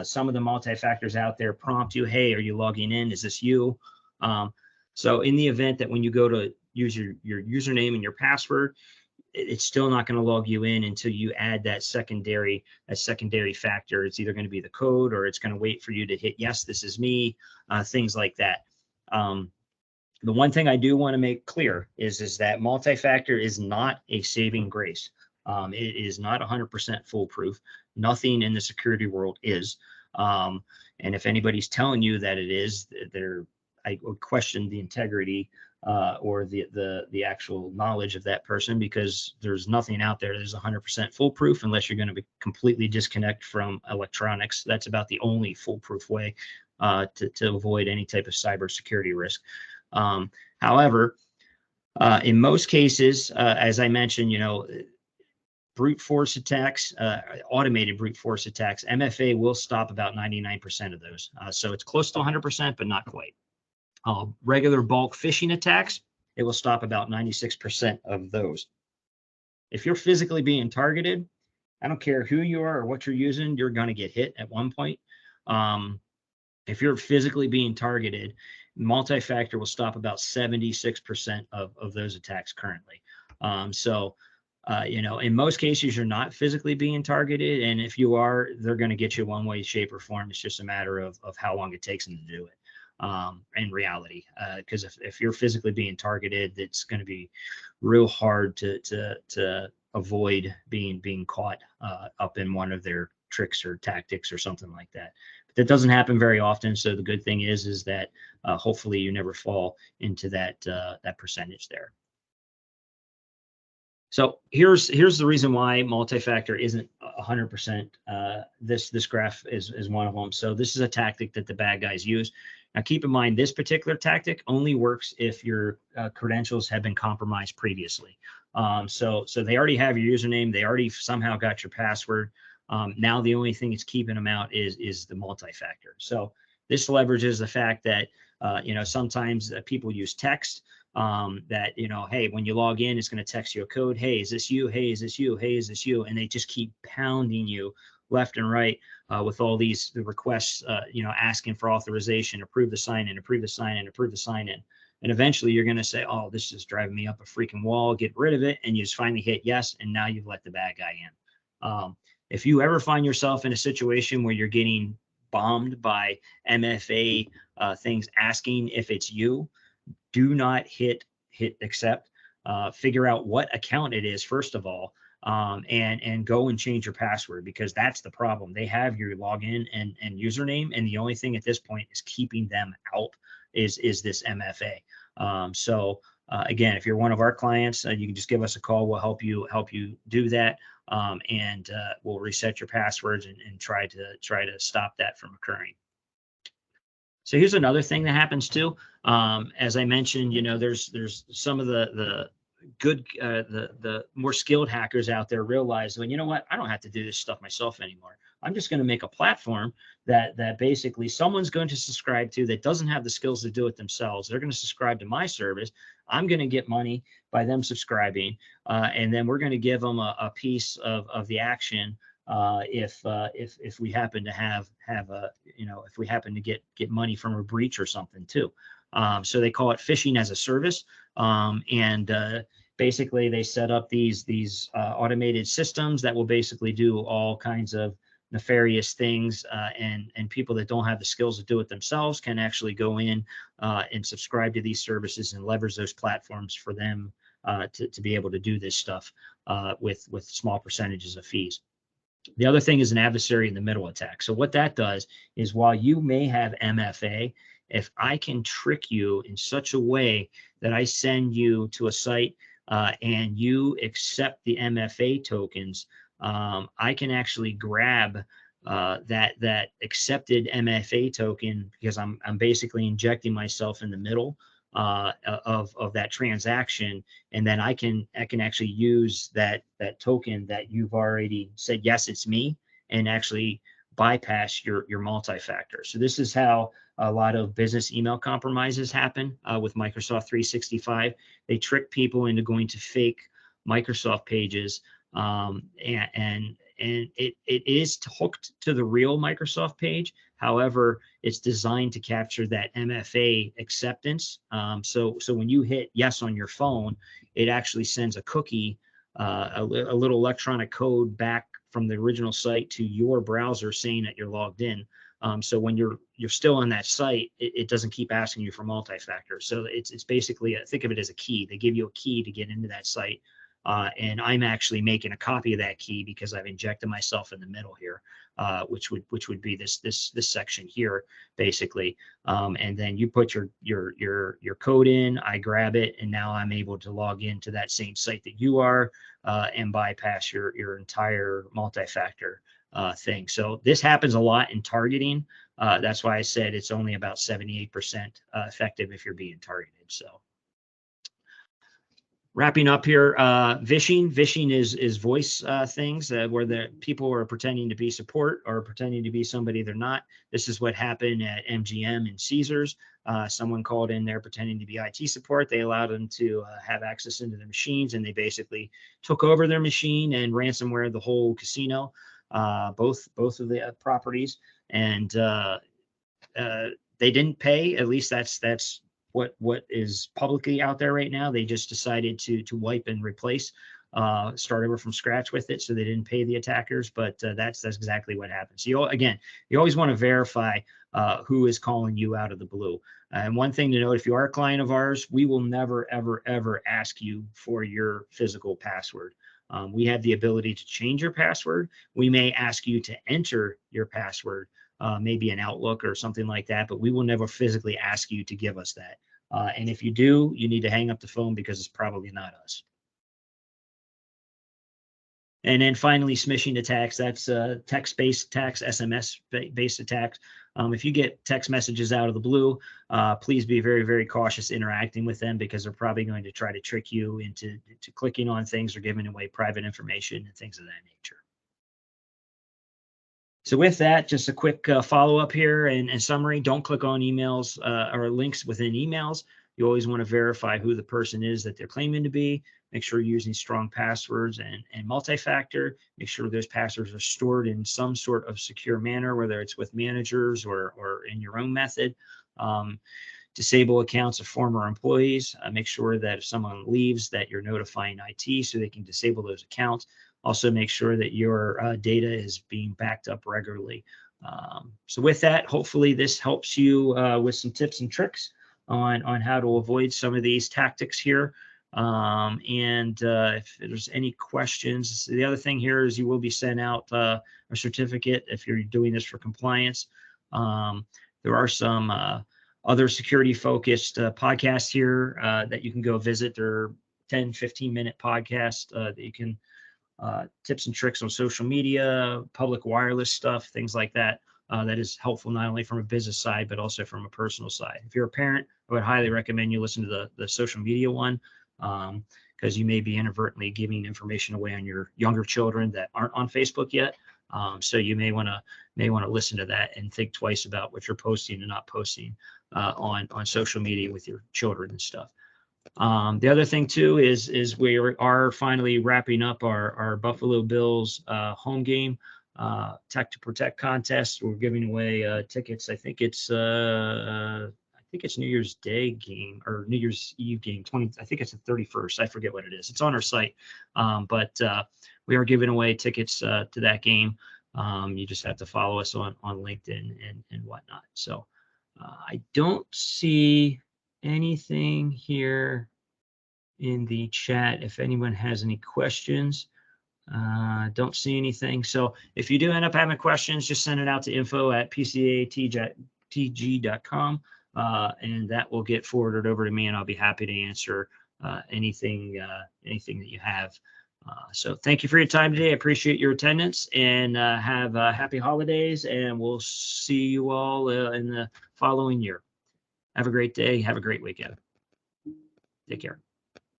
Some of the multi-factors out there prompt you, hey, are you logging in? Is this you? So in the event that when you go to use your username and your password, it's still not going to log you in until you add that secondary factor. It's either going to be the code, or it's going to wait for you to hit, yes, this is me, things like that. The one thing I do want to make clear is that multi-factor is not a saving grace. It is not 100% foolproof. Nothing in the security world is. And if anybody's telling you that it is, I would question the integrity or the actual knowledge of that person, because there's nothing out there that is 100% foolproof unless you're going to be completely disconnect from electronics. That's about the only foolproof way to avoid any type of cybersecurity risk. However, in most cases, as I mentioned, brute force attacks, automated brute force attacks, MFA will stop about 99% of those. So it's close to 100%, but not quite. Regular bulk phishing attacks, it will stop about 96% of those. If you're physically being targeted, I don't care who you are or what you're using, you're going to get hit at one point. If you're physically being targeted, multi-factor will stop about 76% of those attacks currently. In most cases, you're not physically being targeted. And if you are, they're going to get you one way, shape, or form. It's just a matter of how long it takes them to do it. In reality, because if you're physically being targeted, it's going to be real hard to avoid being caught up in one of their tricks or tactics or something like that. But that doesn't happen very often. So the good thing is that hopefully you never fall into that percentage there. So here's the reason why multi-factor isn't 100%. This graph is one of them. So this is a tactic that the bad guys use. Now keep in mind, this particular tactic only works if your credentials have been compromised previously. So they already have your username. They already somehow got your password. Now the only thing that's keeping them out is the multi-factor. So this leverages the fact that sometimes people use text. That, hey, when you log in, it's going to text you a code. Hey, is this you? Hey, is this you? Hey, is this you? And they just keep pounding you left and right with all these requests, asking for authorization, approve the sign in, approve the sign in, approve the sign in. And eventually you're going to say, oh, this is driving me up a freaking wall, get rid of it. And you just finally hit yes. And now you've let the bad guy in. If you ever find yourself in a situation where you're getting bombed by MFA things asking if it's you, do not hit accept. figure out what account it is, first of all, and go and change your password, because that's the problem. They have your login and username, and the only thing at this point is keeping them out is this MFA. Again, if you're one of our clients, you can just give us a call. We'll help you do that, and we'll reset your passwords and try to stop that from occurring. So here's another thing that happens too. As I mentioned, there's some of the good, the more skilled hackers out there realize, well, you know what, I don't have to do this stuff myself anymore. I'm just going to make a platform that basically someone's going to subscribe to that doesn't have the skills to do it themselves. They're going to subscribe to my service. I'm going to get money by them subscribing, and then we're going to give them a piece of the action if we happen to have a, if we happen to get money from a breach or something too. So they call it phishing as a service, and basically they set up these automated systems that will basically do all kinds of nefarious things, and people that don't have the skills to do it themselves can actually go in and subscribe to these services and leverage those platforms for them to be able to do this stuff with small percentages of fees. The other thing is an adversary in the middle attack. So what that does is, while you may have MFA, if I can trick you in such a way that I send you to a site and you accept the MFA tokens, I can actually grab that accepted MFA token, because I'm basically injecting myself in the middle of that transaction, and then I can actually use that token that you've already said yes, it's me, and actually bypass your multi-factor. So this is how a lot of business email compromises happen with Microsoft 365. They trick people into going to fake Microsoft pages, and it is hooked to the real Microsoft page. However, it's designed to capture that MFA acceptance. So when you hit yes on your phone, it actually sends a cookie, a little electronic code back from the original site to your browser saying that you're logged in. So when you're still on that site, it doesn't keep asking you for multi-factor. So it's basically, think of it as a key. They give you a key to get into that site. And I'm actually making a copy of that key because I've injected myself in the middle here, which would be this section here, basically. And then you put your code in, I grab it, and now I'm able to log into that same site that you are, and bypass your entire multi-factor thing. So this happens a lot in targeting. That's why I said it's only about 78% effective if you're being targeted. So. Wrapping up here, vishing. Vishing is voice things where the people are pretending to be support or pretending to be somebody they're not. This is what happened at MGM and Caesars. Someone called in there pretending to be IT support. They allowed them to have access into their machines, and they basically took over their machine and ransomware the whole casino, both of the properties, and they didn't pay. At least that's what is publicly out there right now. They just decided to wipe and replace, start over from scratch with it, so they didn't pay the attackers. But that's exactly what happened. So you always want to verify who is calling you out of the blue. And one thing to note, if you are a client of ours, we will never ever ask you for your physical password. We have the ability to change your password. We may ask you to enter your password, maybe an Outlook or something like that, but we will never physically ask you to give us that. And if you do, you need to hang up the phone, because it's probably not us. And then finally, smishing attacks. That's text-based attacks, SMS-based attacks. If you get text messages out of the blue, please be very, very cautious interacting with them, because they're probably going to try to trick you into clicking on things or giving away private information and things of that nature. So with that, just a quick follow-up here and summary. Don't click on emails or links within emails. You always want to verify who the person is that they're claiming to be. Make sure you're using strong passwords and multi-factor. Make sure those passwords are stored in some sort of secure manner, whether it's with managers or in your own method. Disable accounts of former employees. Make sure that if someone leaves, that you're notifying IT so they can disable those accounts. Also, make sure that your data is being backed up regularly. So with that, hopefully this helps you with some tips and tricks on how to avoid some of these tactics here. If there's any questions, the other thing here is you will be sent out a certificate if you're doing this for compliance. There are some other security focused podcasts here that you can go visit. They're 10, 15-minute podcasts that you can tips and tricks on social media, public wireless stuff, things like that. That is helpful not only from a business side, but also from a personal side. If you're a parent, I would highly recommend you listen to the social media one, because you may be inadvertently giving information away on your younger children that aren't on Facebook yet. So you may want to listen to that and think twice about what you're posting and not posting on social media with your children and stuff. The other thing too is we are finally wrapping up our Buffalo Bills home game Tech to Protect contest. We're giving away tickets. I think it's New Year's Day game or New Year's Eve game. I think it's the 31st. I forget what it is. It's on our site, but we are giving away tickets to that game. You just have to follow us on LinkedIn and whatnot. So I don't see anything here in the chat. If anyone has any questions, don't see anything. So if you do end up having questions, just send it out to info@pcatg.com, and that will get forwarded over to me, and I'll be happy to answer anything that you have. So thank you for your time today. I appreciate your attendance, and have happy holidays, and we'll see you all in the following year. Have a great day. Have a great weekend. Take care.